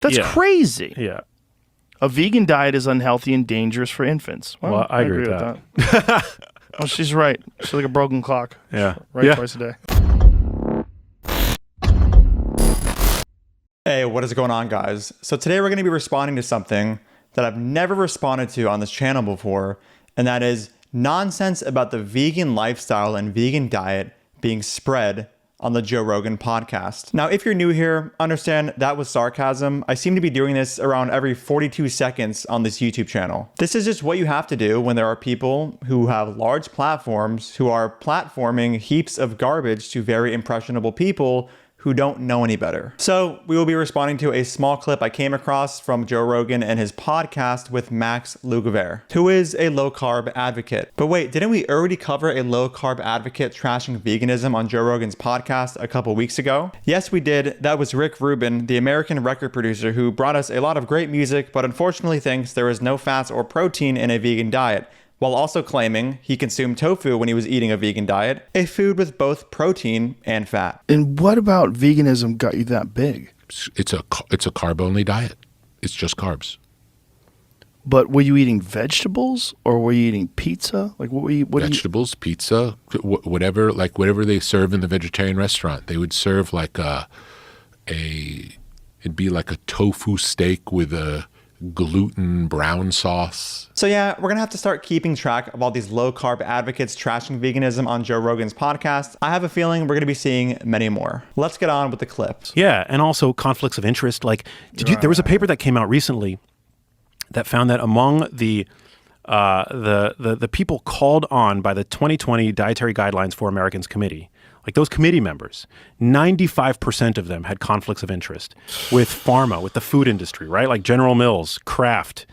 That's crazy. Yeah. A vegan diet is unhealthy and dangerous for infants. Well, I agree with that. Well, she's right. She's like a broken clock. Yeah. Right twice a day. Hey, what is going on, guys? So today we're going to be responding to something that I've never responded to on this channel before, and that is nonsense about the vegan lifestyle and vegan diet being spread on the Joe Rogan podcast. Now, if you're new here, understand that was sarcasm. I seem to be doing this around every 42 seconds on this YouTube channel. This is just what you have to do when there are people who have large platforms who are platforming heaps of garbage to very impressionable people who don't know any better. So we will be responding to a small clip I came across from Joe Rogan and his podcast with Max Lugavere, who is a low-carb advocate. But wait, didn't we already cover a low-carb advocate trashing veganism on Joe Rogan's podcast a couple weeks ago? Yes, we did. That was Rick Rubin, the American record producer who brought us a lot of great music, but unfortunately thinks there is no fats or protein in a vegan diet, while also claiming he consumed tofu when he was eating a vegan diet, a food with both protein and fat. And what about veganism got you that big? It's a carb-only diet. It's just carbs. But were you eating vegetables or were you eating pizza? Like what were you? Vegetables, pizza, whatever they serve in the vegetarian restaurant. They would serve like it'd be like a tofu steak with a gluten brown sauce. So yeah, we're gonna have to start keeping track of all these low carb advocates trashing veganism on Joe Rogan's podcast. I have a feeling we're gonna be seeing many more. Let's get on with the clips. Yeah, and also conflicts of interest. Like, there was a paper that came out recently that found that among the people called on by the 2020 Dietary Guidelines for Americans Committee, like those committee members, 95% of them had conflicts of interest with pharma, with the food industry, right? Like General Mills, Kraft,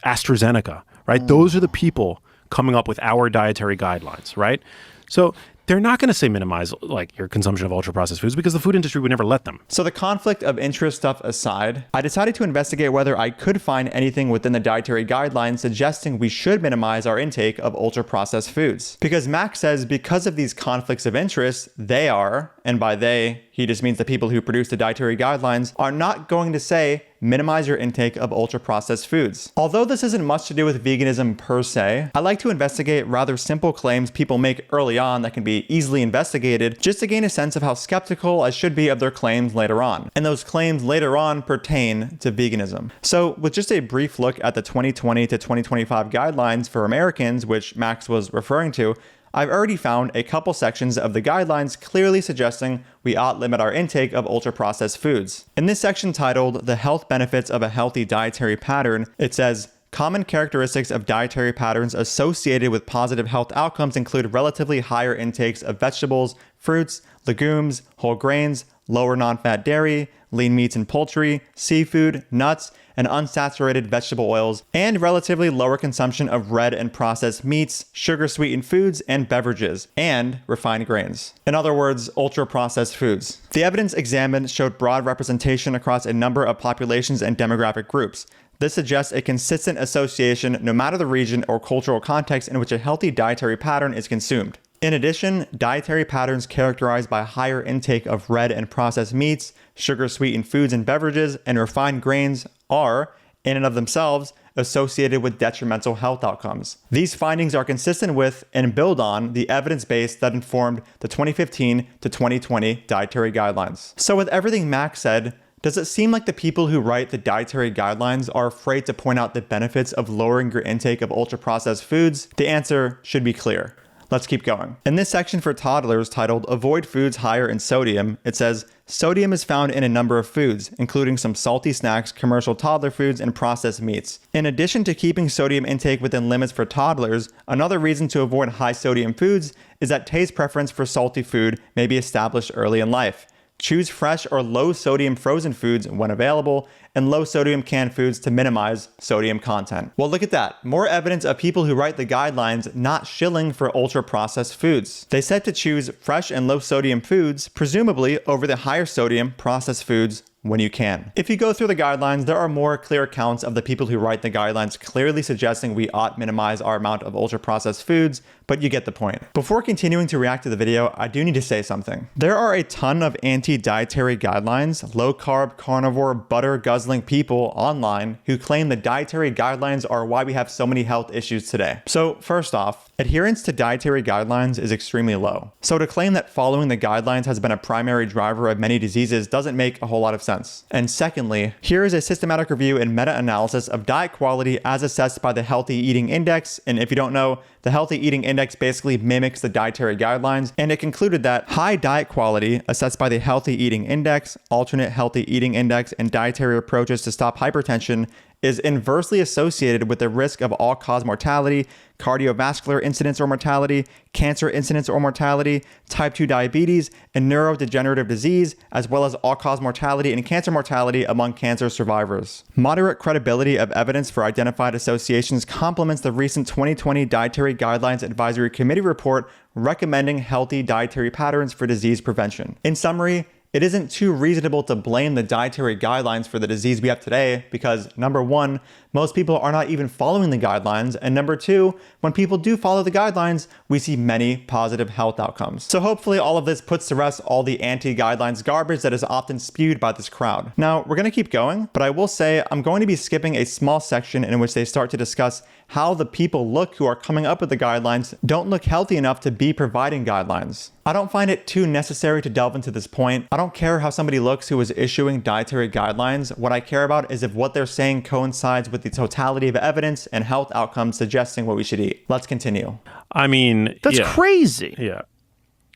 AstraZeneca, right? Those are the people coming up with our dietary guidelines, right? So they're not going to say minimize like your consumption of ultra processed foods because the food industry would never let them. So the conflict of interest stuff aside, I decided to investigate whether I could find anything within the dietary guidelines suggesting we should minimize our intake of ultra processed foods. Because Max says because of these conflicts of interest, they are, and by they, he just means the people who produce the dietary guidelines, are not going to say minimize your intake of ultra-processed foods. Although this isn't much to do with veganism per se, I like to investigate rather simple claims people make early on that can be easily investigated just to gain a sense of how skeptical I should be of their claims later on. And those claims later on pertain to veganism. So with just a brief look at the 2020 to 2025 guidelines for Americans, which Max was referring to, I've already found a couple sections of the guidelines clearly suggesting we ought limit our intake of ultra-processed foods. In this section titled The Health Benefits of a Healthy Dietary Pattern, it says, common characteristics of dietary patterns associated with positive health outcomes include relatively higher intakes of vegetables, fruits, legumes, whole grains, lower non-fat dairy, lean meats and poultry, seafood, nuts, and unsaturated vegetable oils, and relatively lower consumption of red and processed meats, sugar-sweetened foods and beverages, and refined grains. In other words, ultra-processed foods. The evidence examined showed broad representation across a number of populations and demographic groups. This suggests a consistent association no matter the region or cultural context in which a healthy dietary pattern is consumed. In addition, dietary patterns characterized by higher intake of red and processed meats, sugar-sweetened foods and beverages, and refined grains are, in and of themselves, associated with detrimental health outcomes. These findings are consistent with and build on the evidence base that informed the 2015 to 2020 dietary guidelines. So with everything Max said, does it seem like the people who write the dietary guidelines are afraid to point out the benefits of lowering your intake of ultra-processed foods? The answer should be clear. Let's keep going. In this section for toddlers titled Avoid Foods Higher in Sodium, it says, sodium is found in a number of foods, including some salty snacks, commercial toddler foods, and processed meats. In addition to keeping sodium intake within limits for toddlers, another reason to avoid high sodium foods is that taste preference for salty food may be established early in life. Choose fresh or low sodium frozen foods when available, and low sodium canned foods to minimize sodium content. Well, look at that. More evidence of people who write the guidelines not shilling for ultra processed foods. They said to choose fresh and low sodium foods, presumably over the higher sodium processed foods when you can. If you go through the guidelines, there are more clear accounts of the people who write the guidelines clearly suggesting we ought minimize our amount of ultra processed foods, but you get the point. Before continuing to react to the video, I do need to say something. There are a ton of anti-dietary guidelines, low-carb, carnivore, butter-guzzling people online who claim the dietary guidelines are why we have so many health issues today. So first off, adherence to dietary guidelines is extremely low. So to claim that following the guidelines has been a primary driver of many diseases doesn't make a whole lot of sense. And secondly, here is a systematic review and meta-analysis of diet quality as assessed by the Healthy Eating Index. And if you don't know, the Healthy Eating Index basically mimics the dietary guidelines, and it concluded that high diet quality assessed by the Healthy Eating Index, alternate Healthy Eating Index, and dietary approaches to stop hypertension is inversely associated with the risk of all-cause mortality, cardiovascular incidence or mortality, cancer incidence or mortality, type 2 diabetes, and neurodegenerative disease, as well as all-cause mortality and cancer mortality among cancer survivors. Moderate credibility of evidence for identified associations complements the recent 2020 Dietary Guidelines Advisory Committee report recommending healthy dietary patterns for disease prevention. In summary, it isn't too reasonable to blame the dietary guidelines for the disease we have today because, number one, most people are not even following the guidelines, and number two, when people do follow the guidelines, we see many positive health outcomes. So hopefully all of this puts to rest all the anti-guidelines garbage that is often spewed by this crowd. Now, we're going to keep going, but I will say I'm going to be skipping a small section in which they start to discuss how the people look who are coming up with the guidelines don't look healthy enough to be providing guidelines. I don't find it too necessary to delve into this point. I don't care how somebody looks who is issuing dietary guidelines. What I care about is if what they're saying coincides with the totality of evidence and health outcomes suggesting what we should eat. Let's continue. I mean, That's crazy. Yeah.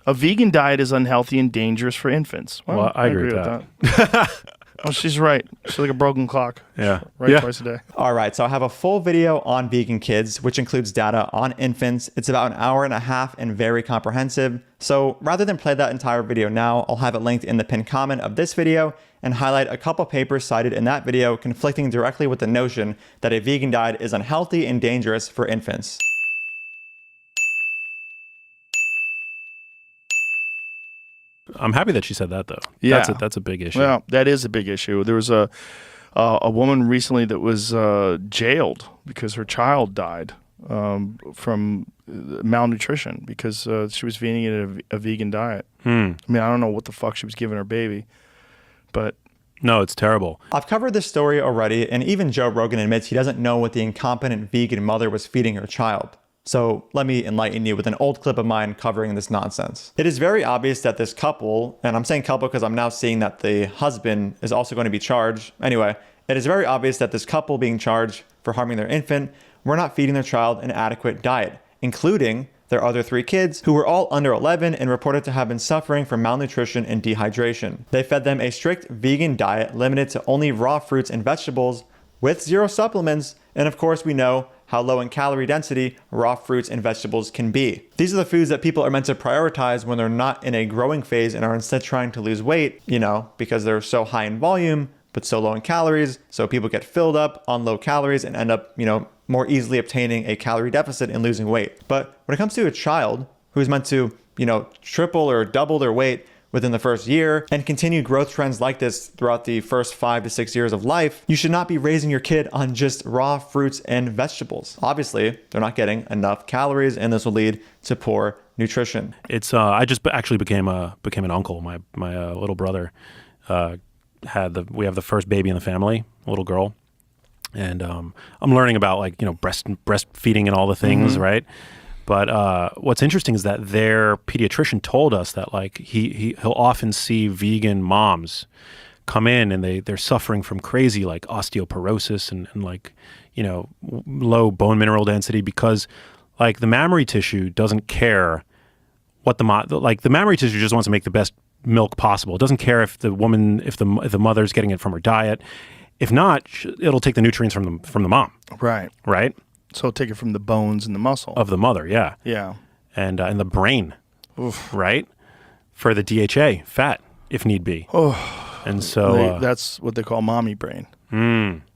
A vegan diet is unhealthy and dangerous for infants. Well, I agree with that. Well, she's right. She's like a broken clock. Yeah. Right twice a day. All right, so I have a full video on vegan kids, which includes data on infants. It's about an hour and a half and very comprehensive. So rather than play that entire video now, I'll have it linked in the pinned comment of this video and highlight a couple papers cited in that video conflicting directly with the notion that a vegan diet is unhealthy and dangerous for infants. I'm happy that she said that, though. Yeah. That's a big issue. Well, that is a big issue. There was a woman recently that was jailed because her child died from malnutrition because she was eating a vegan diet. I mean, I don't know what the fuck she was giving her baby, but... No, it's terrible. I've covered this story already, and even Joe Rogan admits he doesn't know what the incompetent vegan mother was feeding her child. So let me enlighten you with an old clip of mine covering this nonsense. It is very obvious that this couple, and I'm saying couple because I'm now seeing that the husband is also going to be charged. Anyway, it is very obvious that this couple being charged for harming their infant were not feeding their child an adequate diet, including their other 3 kids who were all under 11 and reported to have been suffering from malnutrition and dehydration. They fed them a strict vegan diet limited to only raw fruits and vegetables with 0 supplements, and of course we know how low in calorie density raw fruits and vegetables can be. These are the foods that people are meant to prioritize when they're not in a growing phase and are instead trying to lose weight, because they're so high in volume, but so low in calories. So people get filled up on low calories and end up, more easily obtaining a calorie deficit and losing weight. But when it comes to a child who's meant to, triple or double their weight within the first year and continue growth trends like this throughout the first 5 to 6 years of life, you should not be raising your kid on just raw fruits and vegetables. Obviously, they're not getting enough calories, and this will lead to poor nutrition. It's I just actually became an uncle. My little brother we have the first baby in the family, a little girl, and I'm learning about breastfeeding and all the things, right? But what's interesting is that their pediatrician told us that he'll often see vegan moms come in and they're suffering from crazy osteoporosis and low bone mineral density because the mammary tissue doesn't care what the mammary tissue just wants to make the best milk possible. It doesn't care if the mother's getting it from her diet. If not, it'll take the nutrients from the mom. Right. So take it from the bones and the muscle. Of the mother, yeah. Yeah. And the brain, Oof. right? For the DHA, fat, if need be. Oh. And so... that's what they call mommy brain.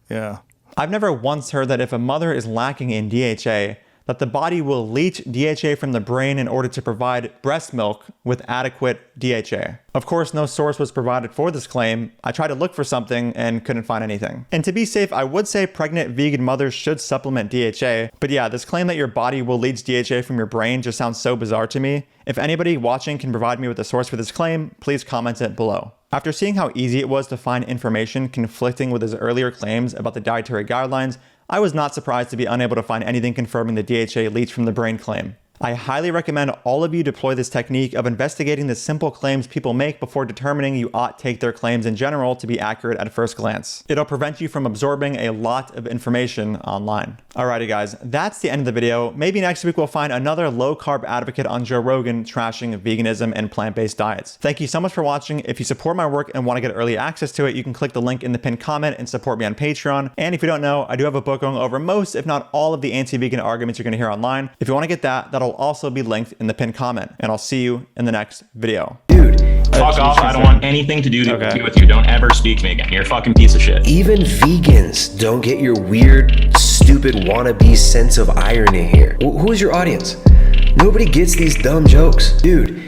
Yeah. I've never once heard that if a mother is lacking in DHA, that the body will leach DHA from the brain in order to provide breast milk with adequate DHA. Of course, no source was provided for this claim. I tried to look for something and couldn't find anything. And to be safe, I would say pregnant vegan mothers should supplement DHA. But yeah, this claim that your body will leach DHA from your brain just sounds so bizarre to me. If anybody watching can provide me with a source for this claim, please comment it below. After seeing how easy it was to find information conflicting with his earlier claims about the dietary guidelines, I was not surprised to be unable to find anything confirming the DHA leach from the brain claim. I highly recommend all of you deploy this technique of investigating the simple claims people make before determining you ought take their claims in general to be accurate at first glance. It'll prevent you from absorbing a lot of information online. Alrighty guys, that's the end of the video. Maybe next week we'll find another low-carb advocate on Joe Rogan trashing veganism and plant-based diets. Thank you so much for watching. If you support my work and want to get early access to it, you can click the link in the pinned comment and support me on Patreon. And if you don't know, I do have a book going over most, if not all, of the anti-vegan arguments you're going to hear online. If you want to get that, that'll also be linked in the pinned comment, and I'll see you in the next video. Dude, fuck off. I don't want anything to do with you. Don't ever speak to me again. You're a fucking piece of shit. even vegans don't get your weird, stupid wannabe sense of irony here. Who is your audience? Nobody gets these dumb jokes. Dude,